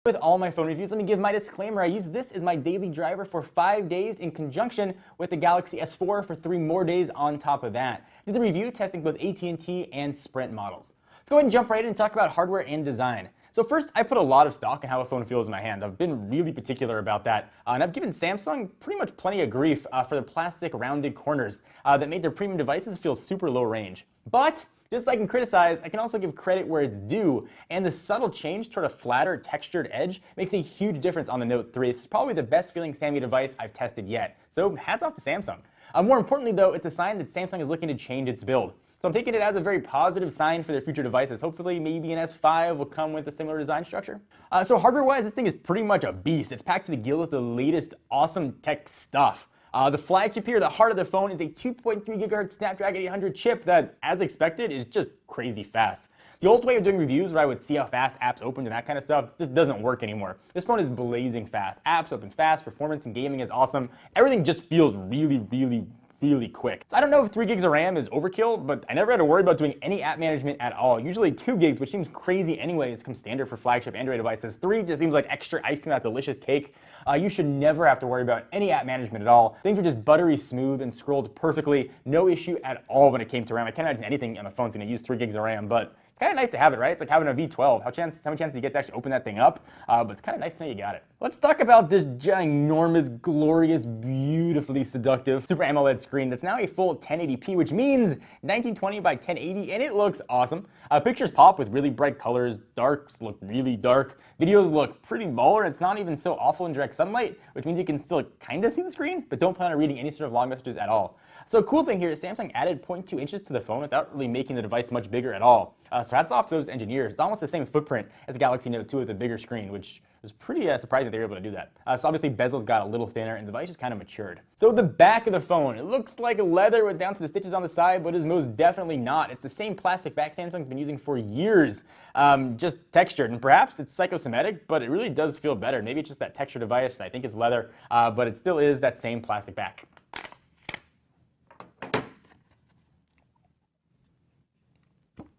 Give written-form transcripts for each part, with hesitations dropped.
With all my phone reviews, let me give my disclaimer. I use this as my daily driver for 5 days in conjunction with the Galaxy S4 for 3 more days on top of that. I did the review testing both AT&T and Sprint models. Let's go ahead and jump right in and talk about hardware and design. So first, I put a lot of stock in how a phone feels in my hand. I've been really particular about that, and I've given Samsung pretty much plenty of grief for the plastic rounded corners that made their premium devices feel super low range. But just like I can criticize, I can also give credit where it's due, and the subtle change toward a flatter, textured edge makes a huge difference on the Note 3. It's probably the best feeling Sammy device I've tested yet, so hats off to Samsung. More importantly though, it's a sign that Samsung is looking to change its build. So I'm taking it as a very positive sign for their future devices. Hopefully maybe an S5 will come with a similar design structure. So hardware-wise, this thing is pretty much a beast. It's packed to the gill with the latest awesome tech stuff. The flagship here, the heart of the phone, is a 2.3 GHz Snapdragon 800 chip that, as expected, is just crazy fast. The old way of doing reviews where I would see how fast apps opened and that kind of stuff just doesn't work anymore. This phone is blazing fast. Apps open fast, performance and gaming is awesome. Everything just feels really quick. So I don't know if 3 gigs of RAM is overkill, but I never had to worry about doing any app management at all. Usually 2 gigs, which seems crazy anyways, comes standard for flagship Android devices. 3 just seems like extra icing on that delicious cake. You should never have to worry about any app management at all. Things were just buttery smooth and scrolled perfectly. No issue at all when it came to RAM. I can't imagine anything on a phone's gonna use 3 gigs of RAM, but it's kind of nice to have it, right? It's like having a V12. How many chances do you get to actually open that thing up? But it's kind of nice to know you got it. Let's talk about this ginormous, glorious, beautifully seductive Super AMOLED screen that's now a full 1080p, which means 1920 by 1080, and it looks awesome. Pictures pop with really bright colors, darks look really dark, videos look pretty baller, and it's not even so awful in direct sunlight, which means you can still kind of see the screen, but don't plan on reading any sort of long messages at all. So a cool thing here is Samsung added 0.2 inches to the phone without really making the device much bigger at all. So hats off to those engineers. It's almost the same footprint as the Galaxy Note 2 with a bigger screen, which was pretty surprising that they were able to do that. So obviously bezel's got a little thinner and the device just kind of matured. So the back of the phone, it looks like leather with down to the stitches on the side, but is most definitely not. It's the same plastic back Samsung's been using for years, just textured. And perhaps it's psychosomatic, but it really does feel better. Maybe it's just that textured device, I think it's leather, but it still is that same plastic back.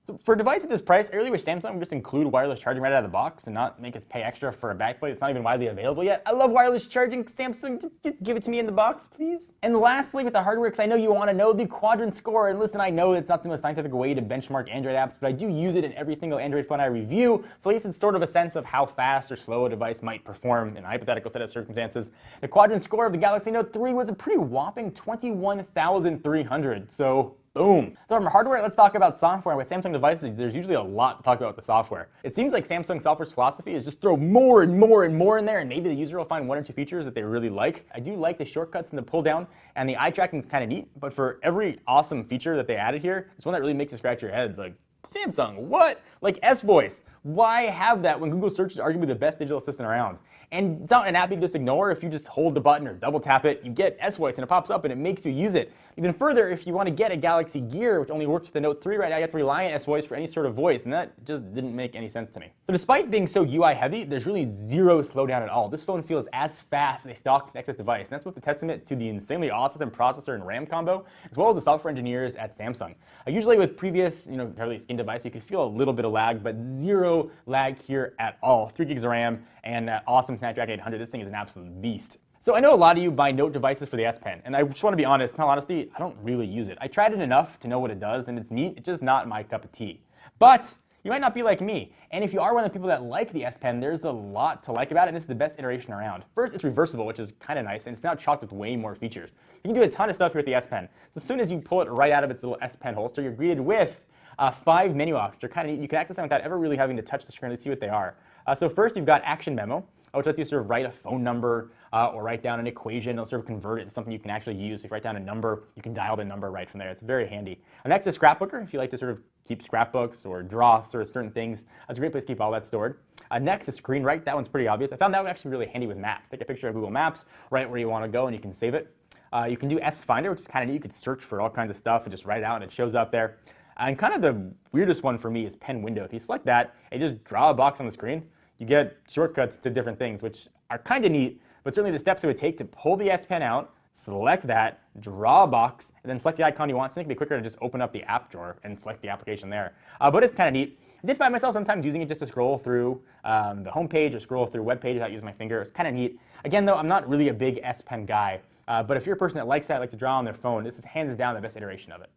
So for a device at this price, I really wish Samsung would just include wireless charging right out of the box and not make us pay extra for a backplate that's not even widely available yet. I love wireless charging, Samsung, just give it to me in the box, please. And lastly, with the hardware, because I know you want to know the quadrant score, and listen, I know it's not the most scientific way to benchmark Android apps, but I do use it in every single Android phone I review, so at least it's sort of a sense of how fast or slow a device might perform in a hypothetical set of circumstances. The quadrant score of the Galaxy Note 3 was a pretty whopping 21,300, so boom. So from hardware, let's talk about software. With Samsung devices, there's usually a lot to talk about with the software. It seems like Samsung software's philosophy is just throw more and more and more in there, and maybe the user will find 1 or 2 features that they really like. I do like the shortcuts and the pull down, and the eye tracking is kind of neat, but for every awesome feature that they added here, it's one that really makes you scratch your head. Like, Samsung, what? Like S-Voice. Why have that when Google Search is arguably the best digital assistant around? And it's not an app you can just ignore. If you just hold the button or double tap it, you get S-Voice and it pops up and it makes you use it. Even further, if you want to get a Galaxy Gear, which only works with the Note 3 right now, you have to rely on S-Voice for any sort of voice, and that just didn't make any sense to me. So despite being so UI heavy, there's really zero slowdown at all. This phone feels as fast as a stock Nexus device, and that's both a testament to the insanely awesome processor and RAM combo, as well as the software engineers at Samsung. Usually with previous, fairly skin device, you could feel a little bit of lag, but zero lag here at all. 3 gigs of RAM and that awesome Snapdragon 800. This thing is an absolute beast. So I know a lot of you buy Note devices for the S Pen, and I just want to be honest, in all honesty, I don't really use it. I tried it enough to know what it does, and it's neat, it's just not my cup of tea. But you might not be like me, and if you are one of the people that like the S Pen, there's a lot to like about it, and this is the best iteration around. First, it's reversible, which is kind of nice, and it's now chocked with way more features. You can do a ton of stuff here with the S Pen. So as soon as you pull it right out of its little S Pen holster, you're greeted with 5 menu options, which are kind of neat. You can access them without ever really having to touch the screen to see what they are. So first, you've got Action Memo, which lets you sort of write a phone number or write down an equation. It'll sort of convert it into something you can actually use. If you write down a number, you can dial the number right from there. It's very handy. Next is Scrapbooker, if you like to sort of keep scrapbooks or draw sort of certain things. It's a great place to keep all that stored. Next is ScreenWrite. That one's pretty obvious. I found that one actually really handy with maps. Take a picture of Google Maps, write where you want to go, and you can save it. You can do S Finder, which is kind of neat. You could search for all kinds of stuff and just write it out, and it shows up there. And kind of the weirdest one for me is Pen Window. If you select that and you just draw a box on the screen, you get shortcuts to different things, which are kind of neat, but certainly the steps it would take to pull the S Pen out, select that, draw a box, and then select the icon you want. So it can be quicker to just open up the app drawer and select the application there. But it's kind of neat. I did find myself sometimes using it just to scroll through the home page or scroll through web pages without using my finger. It's kind of neat. Again, though, I'm not really a big S Pen guy, but if you're a person that likes that, like to draw on their phone, this is hands down the best iteration of it.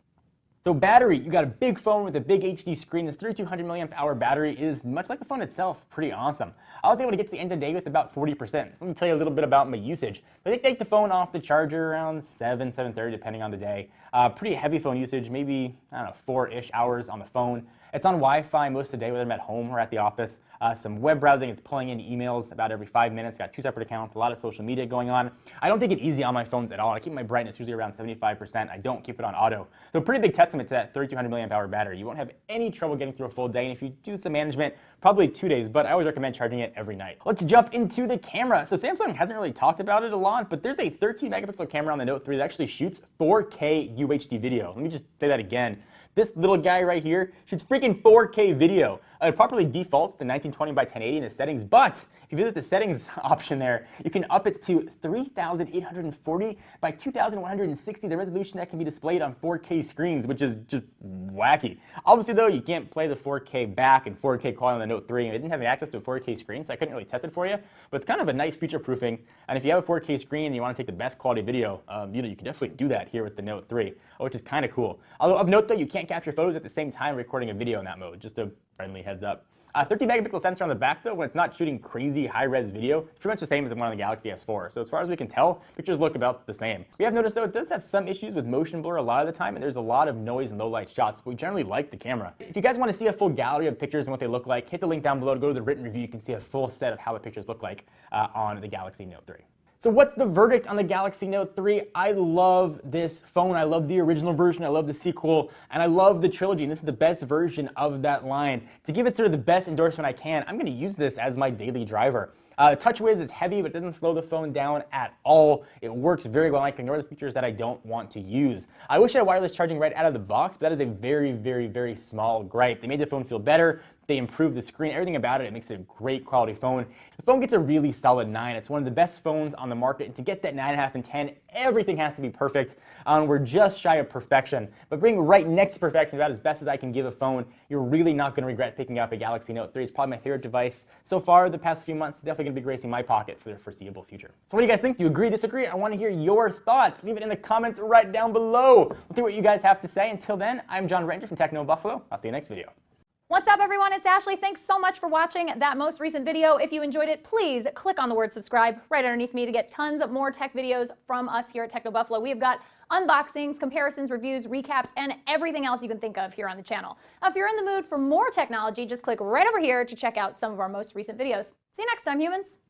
So battery, you got a big phone with a big HD screen. This 3200 milliamp hour battery is much like the phone itself, pretty awesome. I was able to get to the end of the day with about 40%. So let me tell you a little bit about my usage. I think take the phone off the charger around 7:30 depending on the day. Pretty heavy phone usage, maybe, I don't know, 4-ish hours on the phone. It's on Wi-Fi most of the day, whether I'm at home or at the office. Some web browsing, it's pulling in emails about every 5 minutes. Got 2 separate accounts, a lot of social media going on. I don't take it easy on my phones at all. I keep my brightness usually around 75%. I don't keep it on auto. So pretty big testament to that 3200 milliamp hour battery. You won't have any trouble getting through a full day, and if you do some management, probably 2 days, but I always recommend charging it every night. Let's jump into the camera. So Samsung hasn't really talked about it a lot, but there's a 13 megapixel camera on the Note 3 that actually shoots 4K UHD video. Let me just say that again. This little guy right here shoots freaking 4K video. It properly defaults to 1920 by 1080 in the settings, but if you visit the settings option there, you can up it to 3840 by 2160, the resolution that can be displayed on 4K screens, which is just wacky. Obviously though, you can't play the 4K back and 4K quality on the Note 3. I didn't have any access to a 4K screen, so I couldn't really test it for you, but it's kind of a nice feature proofing, and if you have a 4K screen and you want to take the best quality video, you can definitely do that here with the Note 3, which is kind of cool. Although of note though, you can't capture photos at the same time recording a video in that mode, just a friendly heads up. 13 megapixel sensor on the back though, when it's not shooting crazy high-res video, it's pretty much the same as the one on the Galaxy S4. So as far as we can tell, pictures look about the same. We have noticed though, it does have some issues with motion blur a lot of the time, and there's a lot of noise and low light shots, but we generally like the camera. If you guys want to see a full gallery of pictures and what they look like, hit the link down below to go to the written review. You can see a full set of how the pictures look like on the Galaxy Note 3. So what's the verdict on the Galaxy Note 3? I love this phone. I love the original version. I love the sequel. And I love the trilogy. And this is the best version of that line. To give it sort of the best endorsement I can, I'm going to use this as my daily driver. TouchWiz is heavy, but it doesn't slow the phone down at all. It works very well. I can ignore the features that I don't want to use. I wish I had wireless charging right out of the box, but that is a very, very, very small gripe. They made the phone feel better. They improved the screen, everything about it. It makes it a great quality phone. The phone gets a really solid 9. It's one of the best phones on the market. And to get that 9.5 and 10, everything has to be perfect. We're just shy of perfection. But being right next to perfection, about as best as I can give a phone, you're really not going to regret picking up a Galaxy Note 3. It's probably my favorite device so far the past few months. It's definitely going to be gracing my pocket for the foreseeable future. So what do you guys think? Do you agree, disagree? I want to hear your thoughts. Leave it in the comments right down below. We'll see what you guys have to say. Until then, I'm John Ranger from Techno Buffalo. I'll see you next video. What's up, everyone? It's Ashley. Thanks so much for watching that most recent video. If you enjoyed it, please click on the word subscribe right underneath me to get tons of more tech videos from us here at Techno Buffalo. We've got unboxings, comparisons, reviews, recaps, and everything else you can think of here on the channel. If you're in the mood for more technology, just click right over here to check out some of our most recent videos. See you next time, humans.